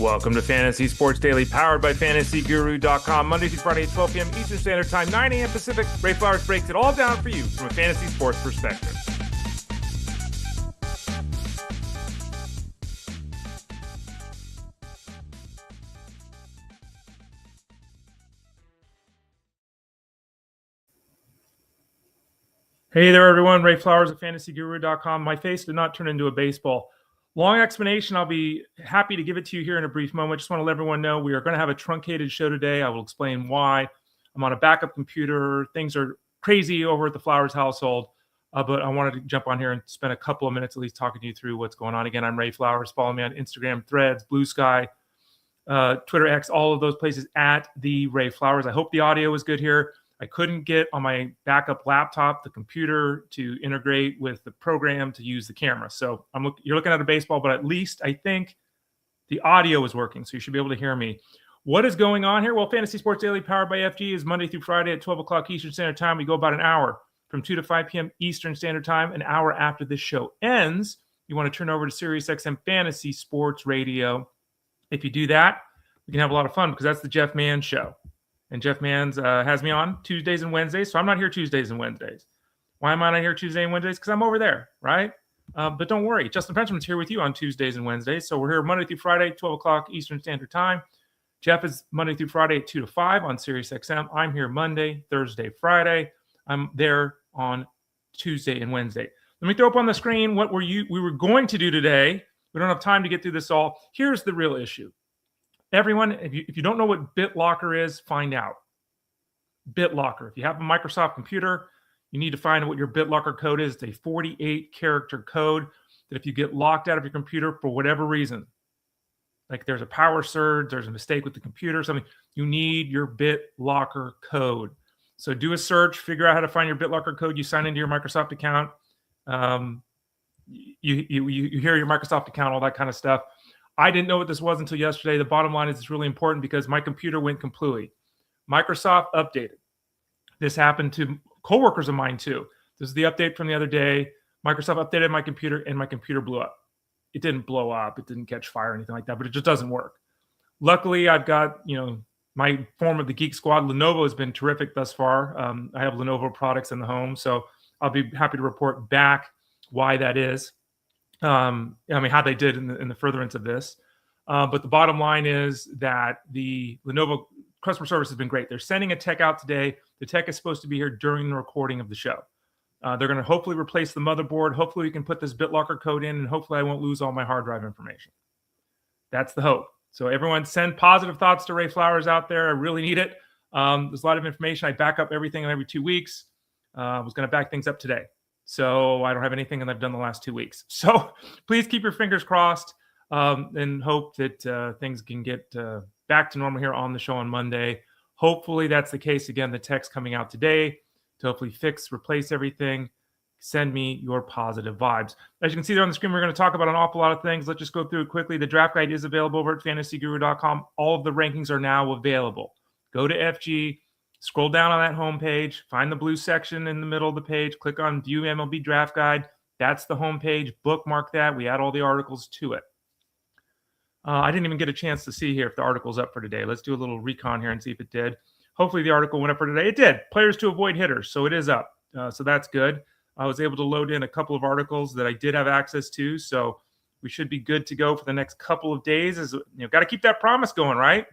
Welcome to Fantasy Sports Daily, powered by FantasyGuru.com. Monday through Friday at 12 p.m. Eastern Standard Time, 9 a.m. Pacific. Ray Flowers breaks it all down for you from a fantasy sports perspective. Hey there, everyone. Ray Flowers at FantasyGuru.com. My face did not turn into a baseball. Long explanation. I'll be happy to give it to you here in a brief moment. Just want to let everyone know we are going to have a truncated show today. I will explain why. I'm on a backup computer. Things are crazy over at the Flowers household, but I wanted to jump on here and spend a couple of minutes at least talking to you through what's going on. Again, I'm Ray Flowers. Follow me on Instagram, Threads, Blue Sky, Twitter, X, all of those places at the Ray Flowers. I hope the audio is good here. I couldn't get on my backup laptop, the computer, to integrate with the program to use the camera. So you're looking at a baseball, but at least I think the audio is working, so you should be able to hear me. What is going on here? Well, Fantasy Sports Daily, powered by FG, is Monday through Friday at 12 o'clock Eastern Standard Time. We go about an hour from 2 to 5 p.m. Eastern Standard Time. An hour after this show ends, you want to turn over to SiriusXM Fantasy Sports Radio. If you do that, we can have a lot of fun because that's the Jeff Mann Show. And Jeff Manns has me on Tuesdays and Wednesdays. So I'm not here Tuesdays and Wednesdays. Why am I not here Tuesday and Wednesdays? Because I'm over there, right? But don't worry. Justin Frenchman's here with you on Tuesdays and Wednesdays. So we're here Monday through Friday, 12 o'clock Eastern Standard Time. Jeff is Monday through Friday at 2 to 5 on SiriusXM. I'm here Monday, Thursday, Friday. I'm there on Tuesday and Wednesday. Let me throw up on the screen what we were going to do today. We don't have time to get through this all. Here's the real issue. Everyone, if you don't know what BitLocker is, find out. BitLocker. If you have a Microsoft computer, you need to find out what your BitLocker code is. It's a 48-character code that if you get locked out of your computer for whatever reason, like there's a power surge, there's a mistake with the computer, something, you need your BitLocker code. So do a search, figure out how to find your BitLocker code. You sign into your Microsoft account. You hear your Microsoft account, all that kind of stuff. I didn't know what this was until yesterday. The bottom line is it's really important because my computer went completely. Microsoft updated. This happened to coworkers of mine too. This is the update from the other day. Microsoft updated my computer and my computer blew up. It didn't blow up. It didn't catch fire or anything like that, but it just doesn't work. Luckily, I've got, my form of the Geek Squad. Lenovo has been terrific thus far. I have Lenovo products in the home, so I'll be happy to report back why that is. How they did in the furtherance of this. But the bottom line is that the Lenovo customer service has been great. They're sending a tech out today. The tech is supposed to be here during the recording of the show. They're going to hopefully replace the motherboard. Hopefully we can put this BitLocker code in, and hopefully I won't lose all my hard drive information. That's the hope. So everyone send positive thoughts to Ray Flowers out there. I really need it. There's a lot of information. I back up everything every 2 weeks. I was going to back things up today. So I don't have anything that I've done the last 2 weeks. So please keep your fingers crossed and hope that things can get back to normal here on the show on Monday. Hopefully that's the case. Again, the text coming out today to hopefully replace everything. Send me your positive vibes. As you can see there on the screen, we're going to talk about an awful lot of things. Let's just go through it quickly. The draft guide is available over at FantasyGuru.com. All of the rankings are now available. Go to FG. Scroll down on that homepage, find the blue section in the middle of the page, click on View MLB Draft Guide. That's the homepage. Bookmark that. We add all the articles to it. I didn't even get a chance to see here if the article's up for today. Let's do a little recon here and see if it did. Hopefully the article went up for today. It did. Players to avoid hitters. So it is up. So that's good. I was able to load in a couple of articles that I did have access to. So we should be good to go for the next couple of days. Got to keep that promise going, right?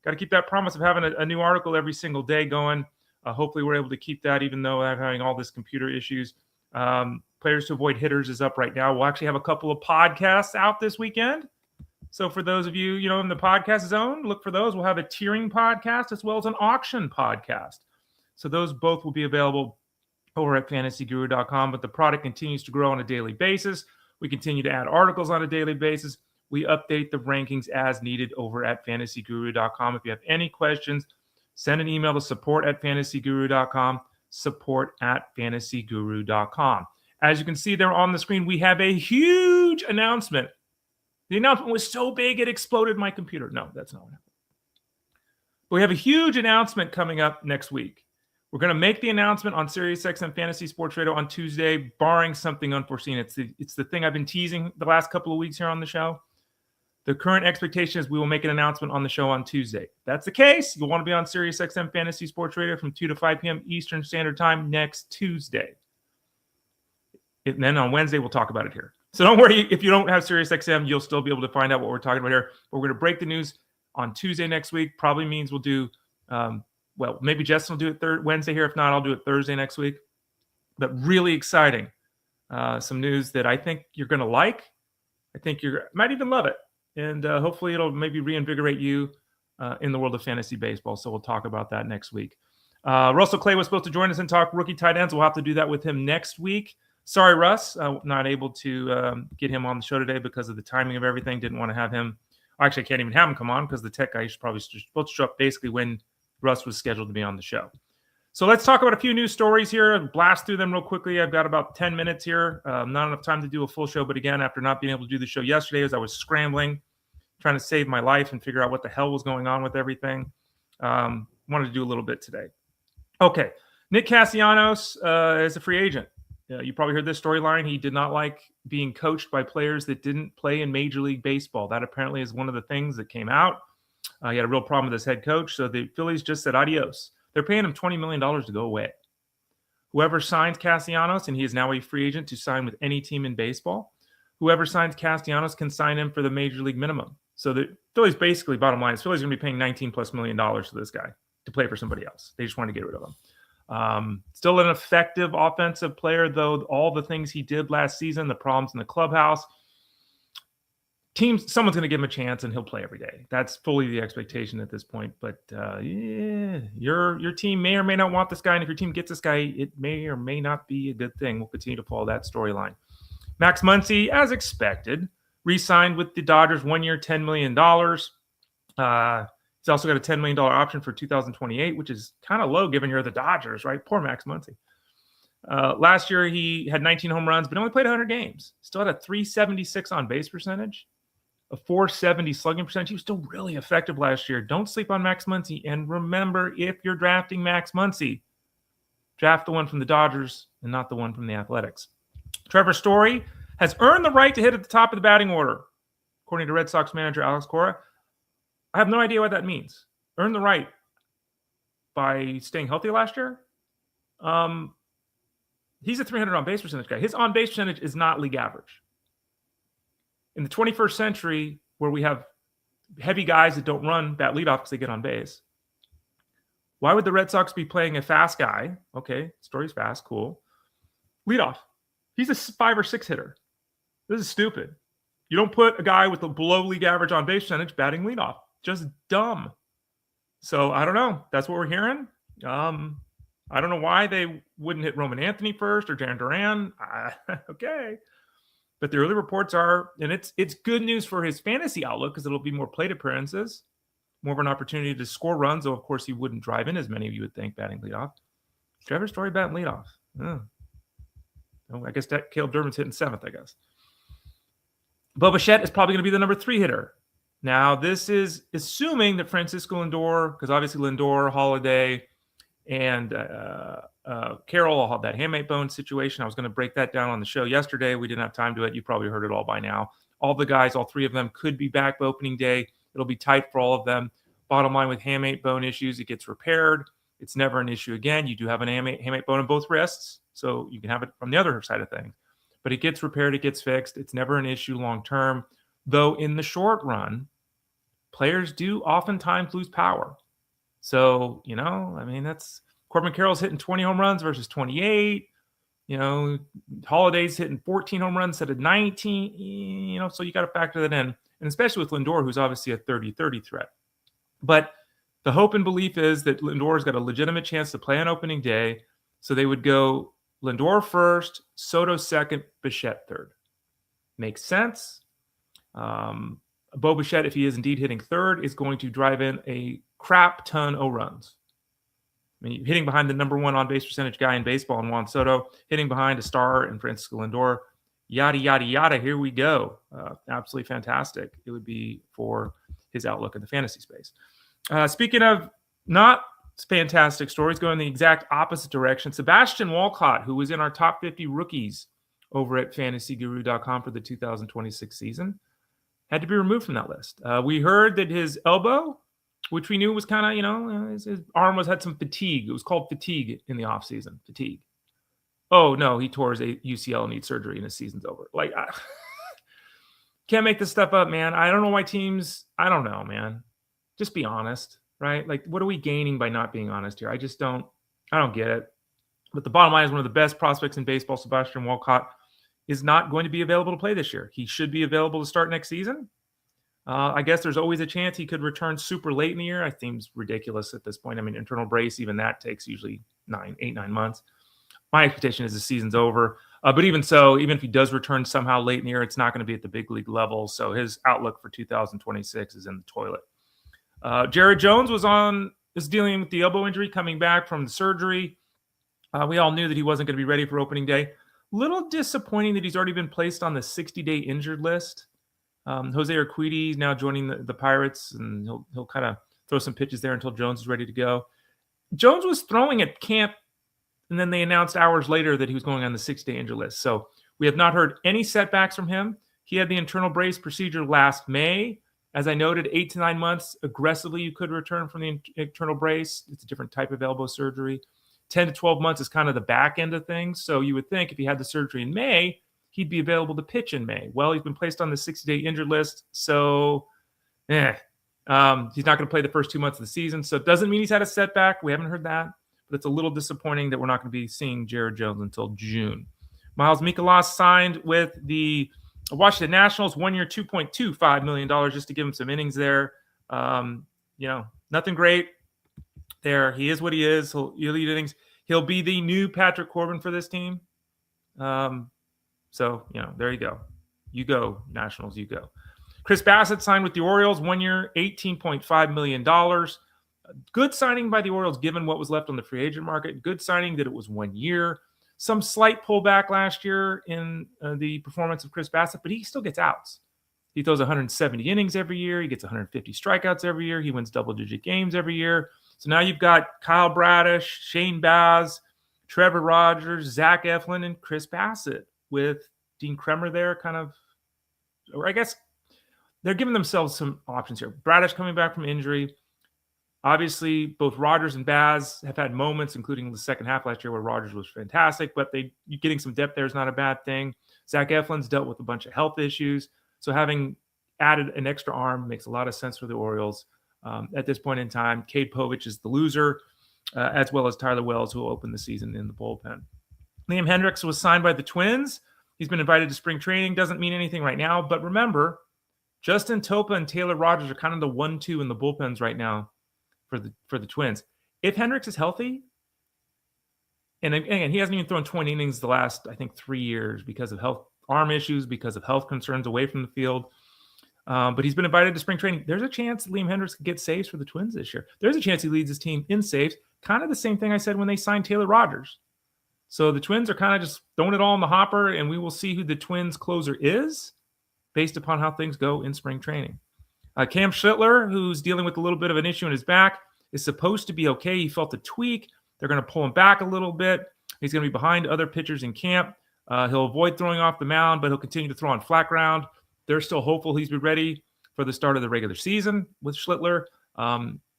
Got to keep that promise of having a new article every single day going. Hopefully we're able to keep that even though I'm having all this computer issues. Players to avoid hitters is up right now. We'll actually have a couple of podcasts out this weekend. So for those of you, in the podcast zone, look for those. We'll have a tiering podcast as well as an auction podcast. So those both will be available over at FantasyGuru.com. But the product continues to grow on a daily basis. We continue to add articles on a daily basis. We update the rankings as needed over at FantasyGuru.com. If you have any questions, send an email to support@FantasyGuru.com, support@FantasyGuru.com. As you can see there on the screen, we have a huge announcement. The announcement was so big it exploded my computer. No, that's not what happened. But we have a huge announcement coming up next week. We're going to make the announcement on SiriusXM Fantasy Sports Radio on Tuesday, barring something unforeseen. It's the thing I've been teasing the last couple of weeks here on the show. The current expectation is we will make an announcement on the show on Tuesday. If that's the case, you'll want to be on SiriusXM Fantasy Sports Radio from 2 to 5 p.m. Eastern Standard Time next Tuesday. And then on Wednesday, we'll talk about it here. So don't worry, if you don't have SiriusXM, you'll still be able to find out what we're talking about here. But we're going to break the news on Tuesday next week. Probably means we'll do, maybe Justin will do it Wednesday here. If not, I'll do it Thursday next week. But really exciting. Some news that I think you're going to like. I think you might even love it. And hopefully it'll maybe reinvigorate you in the world of fantasy baseball. So we'll talk about that next week. Russell Clay was supposed to join us and talk rookie tight ends. We'll have to do that with him next week. Sorry, Russ, not able to get him on the show today because of the timing of everything. Didn't want to have him. Actually, I can't even have him come on because the tech guy is probably supposed to show up basically when Russ was scheduled to be on the show. So let's talk about a few news stories here and blast through them real quickly. I've got about 10 minutes here. Not enough time to do a full show. But again, after not being able to do the show yesterday as I was scrambling, trying to save my life and figure out what the hell was going on with everything, wanted to do a little bit today. Okay, Nick Castellanos is a free agent. You probably heard this storyline. He did not like being coached by players that didn't play in Major League Baseball. That apparently is one of the things that came out. He had a real problem with his head coach. So the Phillies just said adios. They're paying him $20 million to go away. Whoever signs Castellanos, and he is now a free agent to sign with any team in baseball, whoever signs Castellanos can sign him for the Major League minimum. So the Phillies basically, bottom line is Phillies are going to be paying $19+ million to this guy to play for somebody else. They just want to get rid of him. Still an effective offensive player, though. All the things he did last season, the problems in the clubhouse, someone's going to give him a chance and he'll play every day. That's fully the expectation at this point. But your team may or may not want this guy. And if your team gets this guy, it may or may not be a good thing. We'll continue to follow that storyline. Max Muncy, as expected, re-signed with the Dodgers 1 year, $10 million. He's also got a $10 million option for 2028, which is kind of low given you're the Dodgers, right? Poor Max Muncy. Last year, he had 19 home runs, but only played 100 games. Still had a 376 on base percentage, a 470 slugging percentage. He was still really effective last year. Don't sleep on Max Muncy. And remember, if you're drafting Max Muncy, draft the one from the Dodgers and not the one from the Athletics. Trevor Story has earned the right to hit at the top of the batting order, according to Red Sox manager Alex Cora. I have no idea what that means. Earned the right by staying healthy last year. He's a 300 on-base percentage guy. His on-base percentage is not league average. In the 21st century, where we have heavy guys that don't run bat leadoff because they get on base, why would the Red Sox be playing a fast guy? Okay, Story's fast, cool. Leadoff. He's a 5 or 6 hitter. This is stupid. You don't put a guy with a below league average on-base percentage batting leadoff. Just dumb. So I don't know. That's what we're hearing. I don't know why they wouldn't hit Roman Anthony first or Jarren Duran. Okay. But the early reports are, and it's good news for his fantasy outlook because it'll be more plate appearances, more of an opportunity to score runs, though of course he wouldn't drive in as many of you would think batting leadoff. Trevor Story batting leadoff. I guess that Caleb Durbin's hitting 7th, I guess. Bichette is probably going to be the number 3 hitter. Now, this is assuming that Francisco Lindor, because obviously Lindor, Holiday, and Carroll all have that hamate bone situation. I was going to break that down on the show yesterday. We didn't have time to do it. You probably heard it all by now. All the guys, all 3 of them could be back by opening day. It'll be tight for all of them. Bottom line with hamate bone issues, it gets repaired. It's never an issue again. You do have an hamate bone in both wrists, so you can have it from the other side of things. But it gets repaired, it gets fixed. It's never an issue long term. Though in the short run, players do oftentimes lose power. So, that's Corbin Carroll's hitting 20 home runs versus 28. Holiday's hitting 14 home runs instead of 19. So you got to factor that in. And especially with Lindor, who's obviously a 30-30 threat. But the hope and belief is that Lindor's got a legitimate chance to play on opening day. So they would go Lindor first, Soto second, Bichette third. Makes sense. Bichette, if he is indeed hitting third, is going to drive in a crap ton of runs. Hitting behind the number 1 on-base percentage guy in baseball in Juan Soto, hitting behind a star in Francisco Lindor, yada, yada, yada. Here we go. Absolutely fantastic. It would be for his outlook in the fantasy space. Speaking of not fantastic stories, going in the exact opposite direction, Sebastian Wallcott, who was in our top 50 rookies over at fantasyguru.com for the 2026 season, had to be removed from that list. We heard that his elbow, which we knew was kind of, his arm had some fatigue. It was called fatigue in the offseason. Fatigue. Oh, no, he tore his UCL and needs surgery and his season's over. Like, can't make this stuff up, man. I don't know why teams, I don't know, man. Just be honest, right? Like, what are we gaining by not being honest here? I don't get it. But the bottom line is one of the best prospects in baseball, Sebastian Wallcott, is not going to be available to play this year. He should be available to start next season. I guess there's always a chance he could return super late in the year. I think it's ridiculous at this point. I mean, internal brace, even that takes usually 9 months. My expectation is the season's over. But even so, even if he does return somehow late in the year, it's not going to be at the big league level. So his outlook for 2026 is in the toilet. Jared Jones is dealing with the elbow injury coming back from the surgery. We all knew that he wasn't going to be ready for opening day. Little disappointing that he's already been placed on the 60-day injured list. Jose Urquidy is now joining the Pirates, and he'll kind of throw some pitches there until Jones is ready to go. Jones was throwing at camp, and then they announced hours later that he was going on the 6-day injured list. So we have not heard any setbacks from him. He had the internal brace procedure last May. As I noted, 8 to 9 months aggressively you could return from the internal brace. It's a different type of elbow surgery. 10 to 12 months is kind of the back end of things. So you would think if he had the surgery in May, he'd be available to pitch in May. Well, he's been placed on the 60-day injured list. So, he's not going to play the first 2 months of the season. So it doesn't mean he's had a setback. We haven't heard that. But it's a little disappointing that we're not going to be seeing Jared Jones until June. Miles Mikolas signed with the Washington Nationals, 1 year, $2.25 million, just to give him some innings there. Nothing great there. He is what he is. He'll lead innings. He'll be the new Patrick Corbin for this team. So, there you go. You go, Nationals, you go. Chris Bassitt signed with the Orioles, 1 year, $18.5 million. Good signing by the Orioles, given what was left on the free agent market. Good signing that it was 1 year. Some slight pullback last year in the performance of Chris Bassitt, but he still gets outs. He throws 170 innings every year. He gets 150 strikeouts every year. He wins double-digit games every year. So now you've got Kyle Bradish, Shane Baz, Trevor Rogers, Zach Eflin, and Chris Bassitt with Dean Kremer there or I guess they're giving themselves some options here. Bradish coming back from injury. Obviously, both Rogers and Baz have had moments, including the second half last year where Rogers was fantastic, but getting some depth there is not a bad thing. Zach Eflin's dealt with a bunch of health issues, so having added an extra arm makes a lot of sense for the Orioles. At this point in time, Cade Povich is the loser, as well as Tyler Wells, who will open the season in the bullpen. Liam Hendricks was signed by the Twins. He's been invited to spring training. Doesn't mean anything right now, but remember, Justin Topa and Taylor Rogers are kind of the 1-2 in the bullpens right now for the Twins. If Hendricks is healthy, and again, he hasn't even thrown 20 innings the last, I think, 3 years because of arm issues, because of health concerns away from the field. But he's been invited to spring training. There's a chance Liam Hendricks could get saves for the Twins this year. There's a chance he leads his team in saves. Kind of the same thing I said when they signed Taylor Rogers. So the Twins are kind of just throwing it all in the hopper, and we will see who the Twins closer is based upon how things go in spring training. Cam Schlittler, who's dealing with a little bit of an issue in his back, is supposed to be okay. He felt a tweak. They're going to pull him back a little bit. He's going to be behind other pitchers in camp. He'll avoid throwing off the mound, but he'll continue to throw on flat ground. They're still hopeful he's ready for the start of the regular season with Schlittler.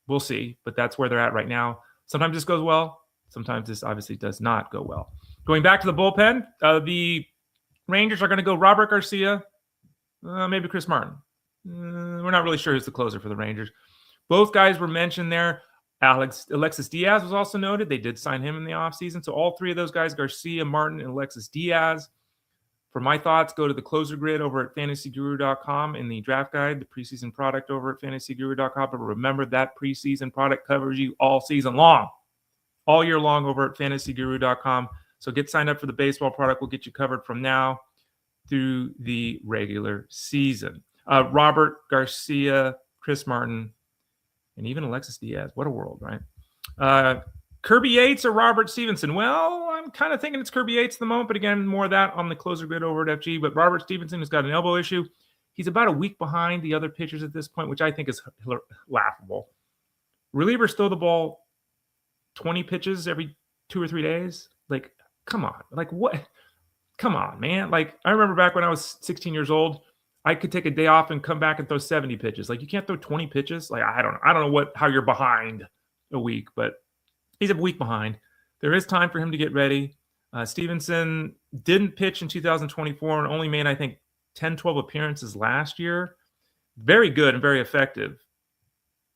We'll see, but that's where they're at right now. Sometimes this goes well. Sometimes this obviously does not go well. Going back to the bullpen, the Rangers are going to go Robert Garcia, maybe Chris Martin. We're not really sure who's the closer for the Rangers. Both guys were mentioned there. Alexis Diaz was also noted. They did sign him in the offseason. So all three of those guys, Garcia, Martin, and Alexis Diaz. For my thoughts, go to the closer grid over at fantasyguru.com in the draft guide, the preseason product over at fantasyguru.com. But remember, that preseason product covers you all season long, all year long over at fantasyguru.com. So get signed up for the baseball product. We'll get you covered from now through the regular season. Robert Garcia, Chris Martin, and even Alexis Diaz. What a world, right? Kirby Yates or Robert Stephenson? Well, I'm kind of thinking it's Kirby Yates at the moment, but again, more of that on the closer grid over at FG. But Robert Stephenson has got an elbow issue. He's about a week behind the other pitchers at this point, which I think is laughable. Relievers throw the ball 20 pitches every 2 or 3 days. Like, come on. Like, what? Come on, man. Like, I remember back when I was 16 years old, I could take a day off and come back and throw 70 pitches. Like, you can't throw 20 pitches. Like, I don't know how you're behind a week, but he's a week behind. There is time for him to get ready. Stephenson didn't pitch in 2024 and only made, I think, 10, 12 appearances last year. Very good and very effective.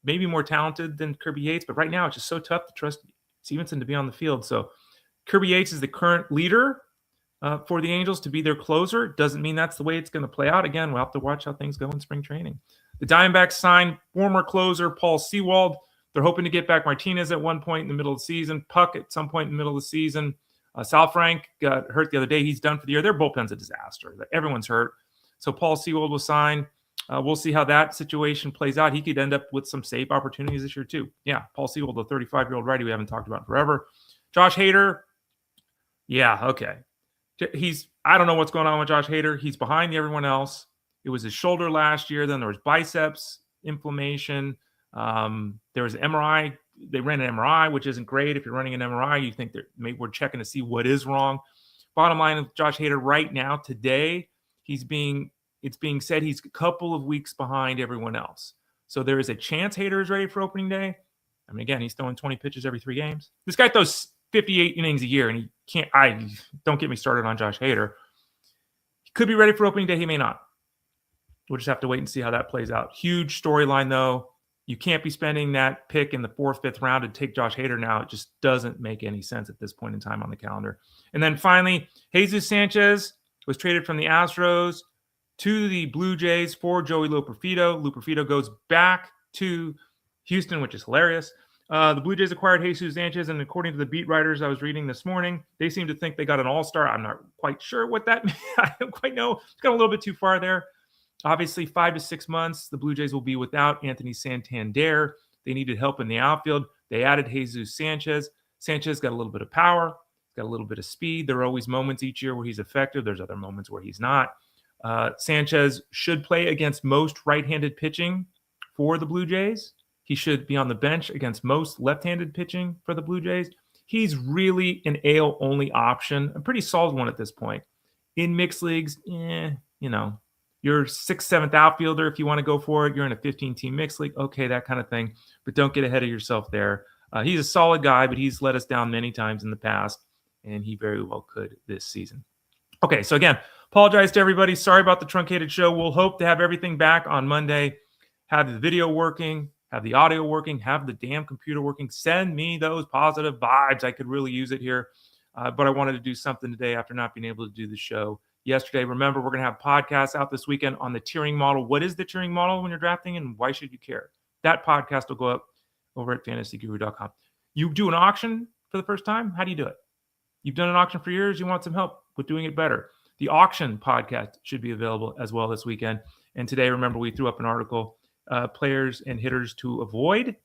Maybe more talented than Kirby Yates, but right now it's just so tough to trust Stephenson to be on the field. So Kirby Yates is the current leader for the Angels to be their closer. Doesn't mean that's the way it's going to play out. Again, we'll have to watch how things go in spring training. The Diamondbacks signed former closer Paul Sewald. They're hoping to get back Martinez at one point in the middle of the season, Puck at some point in the middle of the season. Sal Frank got hurt the other day. He's done for the year. Their bullpen's a disaster. Everyone's hurt. So Paul Sewald was signed. We'll see how that situation plays out. He could end up with some save opportunities this year too. Yeah, Paul Sewald, the 35-year-old righty we haven't talked about in forever. Josh Hader. Yeah, okay. I don't know what's going on with Josh Hader. He's behind everyone else. It was his shoulder last year. Then there was biceps inflammation. There was an MRI. They ran an MRI, which isn't great. If you're running an MRI, you think that maybe we're checking to see what is wrong. Bottom line of Josh Hader right now, today, it's being said he's a couple of weeks behind everyone else. So there is a chance Hader is ready for opening day. I mean, again, he's throwing 20 pitches every 3 games. This guy throws 58 innings a year, and he can't. Don't get me started on Josh Hader. He could be ready for opening day. He may not. We'll just have to wait and see how that plays out. Huge storyline, though. You can't be spending that pick in the 4th, 5th round to take Josh Hader now. It just doesn't make any sense at this point in time on the calendar. And then finally, Jesus Sanchez was traded from the Astros to the Blue Jays for Joey Looperfido. Looperfido goes back to Houston, which is hilarious. The Blue Jays acquired Jesus Sanchez, and according to the beat writers I was reading this morning, they seem to think they got an all-star. I'm not quite sure what that means. I don't quite know. It's got a little bit too far there. Obviously, 5 to 6 months, the Blue Jays will be without Anthony Santander. They needed help in the outfield. They added Jesus Sanchez. Sanchez got a little bit of power, got a little bit of speed. There are always moments each year where he's effective. There's other moments where he's not. Sanchez should play against most right-handed pitching for the Blue Jays. He should be on the bench against most left-handed pitching for the Blue Jays. He's really an AL-only option, a pretty solid one at this point. In mixed leagues, you're 6th, 7th outfielder if you want to go for it. You're in a 15-team mixed league. Okay, that kind of thing. But don't get ahead of yourself there. He's a solid guy, but he's let us down many times in the past, and he very well could this season. Okay, so again, apologize to everybody. Sorry about the truncated show. We'll hope to have everything back on Monday, have the video working, have the audio working, have the damn computer working. Send me those positive vibes. I could really use it here. But I wanted to do something today after not being able to do the show yesterday. Remember, we're going to have podcasts out this weekend on the tiering model. What is the tiering model when you're drafting, and why should you care? That podcast will go up over at fantasyguru.com. You do an auction for the first time? How do you do it? You've done an auction for years. You want some help with doing it better. The auction podcast should be available as well this weekend. And today, remember, we threw up an article, players and hitters to avoid.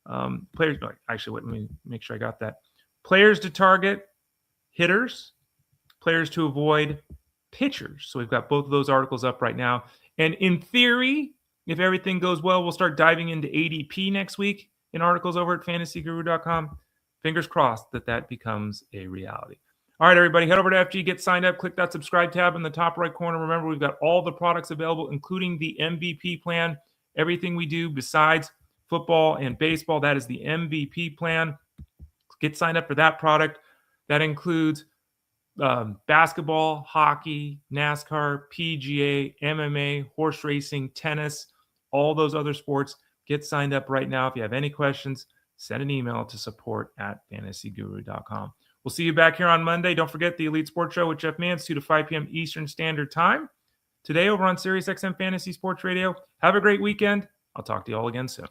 Let me make sure I got that. Players to target, hitters, players to avoid, pitchers. So we've got both of those articles up right now. And in theory, if everything goes well, we'll start diving into ADP next week in articles over at fantasyguru.com. Fingers crossed that becomes a reality. All right, everybody, head over to FG, get signed up, click that subscribe tab in the top right corner. Remember, we've got all the products available, including the MVP plan. Everything we do besides football and baseball, that is the MVP plan. Get signed up for that product. That includes basketball, hockey, NASCAR, PGA, MMA, horse racing, tennis, all those other sports. Get signed up right now. If you have any questions, send an email to support@fantasyguru.com. We'll see you back here on Monday. Don't forget the Elite Sports Show with Jeff Mance, 2 to 5 p.m. Eastern Standard Time. Today over on SiriusXM Fantasy Sports Radio. Have a great weekend. I'll talk to you all again soon.